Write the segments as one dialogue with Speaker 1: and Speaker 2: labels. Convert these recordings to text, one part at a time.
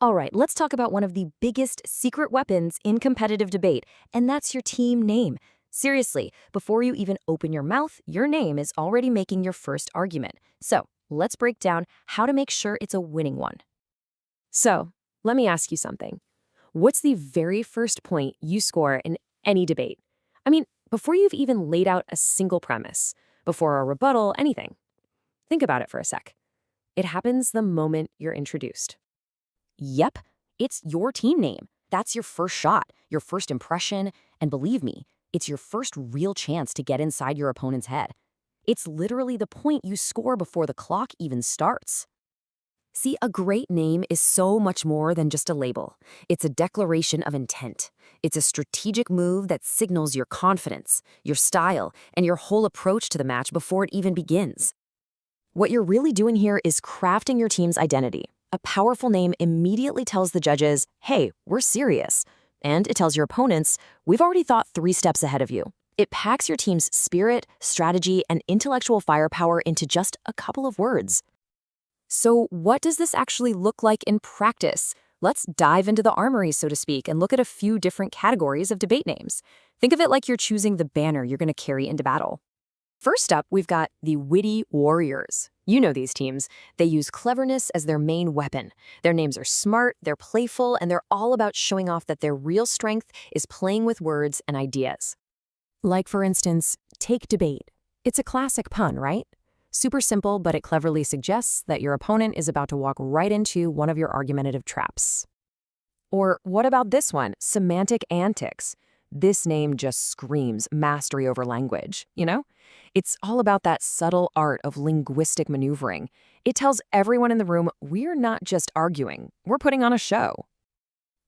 Speaker 1: All right, let's talk about one of the biggest secret weapons in competitive debate, and that's your team name. Seriously, before you even open your mouth, your name is already making your first argument. So, let's break down how to make sure it's a winning one.
Speaker 2: So, let me ask you something. What's the very first point you score in any debate? I mean, before you've even laid out a single premise, before a rebuttal, anything. Think about it for a sec. It happens the moment you're introduced.
Speaker 1: Yep, it's your team name. That's your first shot, your first impression, and believe me, it's your first real chance to get inside your opponent's head. It's literally the point you score before the clock even starts. See, a great name is so much more than just a label. It's a declaration of intent. It's a strategic move that signals your confidence, your style, and your whole approach to the match before it even begins. What you're really doing here is crafting your team's identity. A powerful name immediately tells the judges, hey, we're serious. And it tells your opponents, we've already thought 3 steps ahead of you. It packs your team's spirit, strategy, and intellectual firepower into just a couple of words. So what does this actually look like in practice? Let's dive into the armory, so to speak, and look at a few different categories of debate names. Think of it like you're choosing the banner you're going to carry into battle. First up, we've got the Witty Warriors. You know these teams. They use cleverness as their main weapon. Their names are smart, they're playful, and they're all about showing off that their real strength is playing with words and ideas. Like, for instance, take debate. It's a classic pun, right? Super simple, but it cleverly suggests that your opponent is about to walk right into one of your argumentative traps. Or what about this one, Semantic Antics? This name just screams mastery over language, you know? It's all about that subtle art of linguistic maneuvering. It tells everyone in the room, we're not just arguing, we're putting on a show.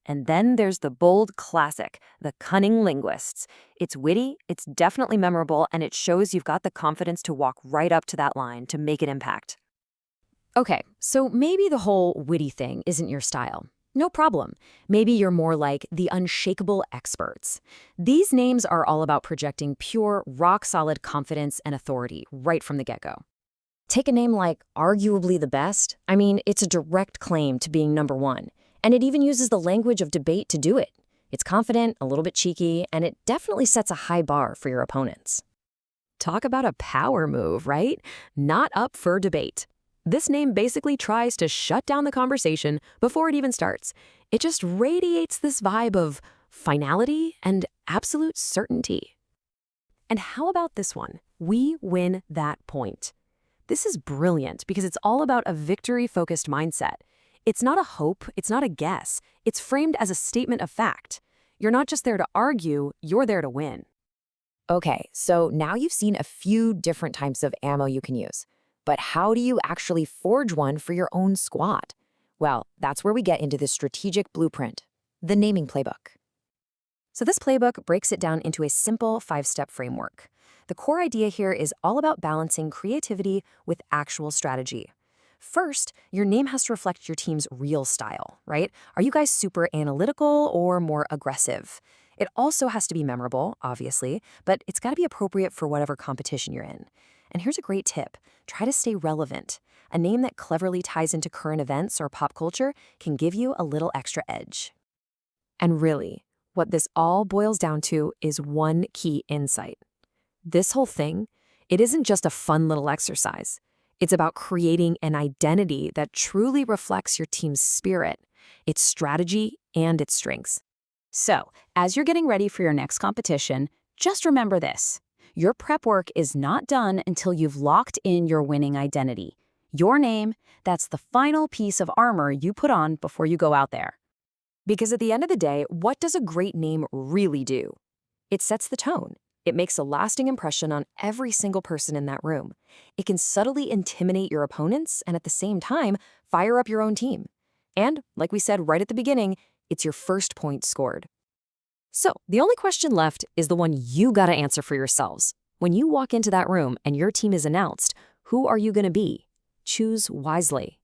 Speaker 1: And then there's the bold classic, the Cunning Linguists. It's witty, it's definitely memorable, and it shows you've got the confidence to walk right up to that line to make an impact. Okay, so maybe the whole witty thing isn't your style. No problem. Maybe you're more like the Unshakable Experts. These names are all about projecting pure, rock-solid confidence and authority right from the get-go. Take a name like Arguably the Best. I mean, it's a direct claim to being number one, and it even uses the language of debate to do it. It's confident, a little bit cheeky, and it definitely sets a high bar for your opponents. Talk about a power move, right? Not up for debate. This name basically tries to shut down the conversation before it even starts. It just radiates this vibe of finality and absolute certainty. And how about this one? We win that point. This is brilliant because it's all about a victory-focused mindset. It's not a hope, it's not a guess. It's framed as a statement of fact. You're not just there to argue, you're there to win. Okay, so now you've seen a few different types of ammo you can use. But how do you actually forge one for your own squad? Well, that's where we get into the strategic blueprint, the naming playbook. So this playbook breaks it down into a simple 5-step framework. The core idea here is all about balancing creativity with actual strategy. First, your name has to reflect your team's real style, right? Are you guys super analytical or more aggressive? It also has to be memorable, obviously, but it's got to be appropriate for whatever competition you're in. And here's a great tip. Try to stay relevant. A name that cleverly ties into current events or pop culture can give you a little extra edge. And really, what this all boils down to is one key insight. This whole thing, it isn't just a fun little exercise. It's about creating an identity that truly reflects your team's spirit, its strategy, and its strengths.
Speaker 3: So, as you're getting ready for your next competition, just remember this. Your prep work is not done until you've locked in your winning identity. Your name, that's the final piece of armor you put on before you go out there.
Speaker 1: Because at the end of the day, what does a great name really do? It sets the tone. It makes a lasting impression on every single person in that room. It can subtly intimidate your opponents and at the same time, fire up your own team. And, like we said right at the beginning, it's your first point scored. So, the only question left is the one you gotta answer for yourselves. When you walk into that room and your team is announced, who are you gonna be? Choose wisely.